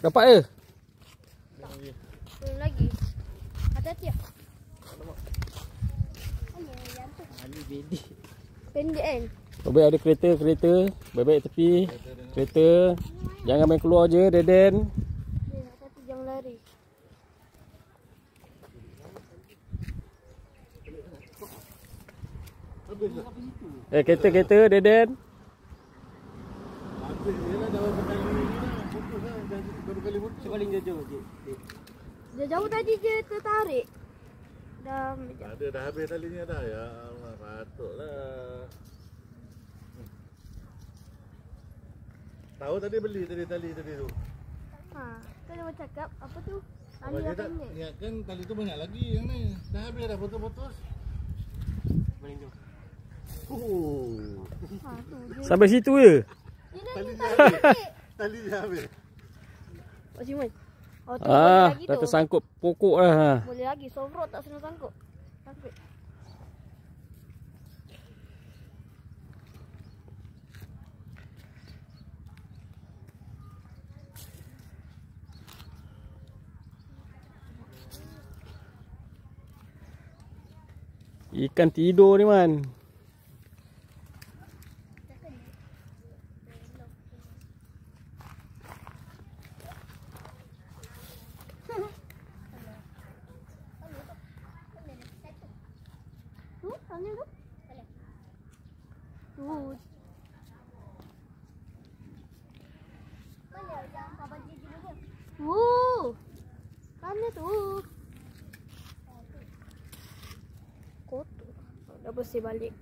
Dapat ke? Belum lagi. Hati-hati ya. Pendek kan? Baik ada kereta. Baik-baik tepi. Kereta. Jangan main keluar je, Deden. Hati-hati jangan lari. Kereta, Deden. Dia jauh tadi je tertarik. Dah habis talinya dah. Ya Allah, patutlah. Tahu tadi beli tali tadi tu. Kan dia cakap apa tu? Apa dia tak ingatkan tali tu banyak lagi yang ni. Dah habis dah putus-putus. Paling tu. Sampai situ je. Tali dah habis. Pak Siman. Dah tersangkut pokok lah. Boleh lagi, soft road tak senang sangkut. Sangkut. Ikan tidur ni man. Mana tu? Kotor. Dah bersih balik.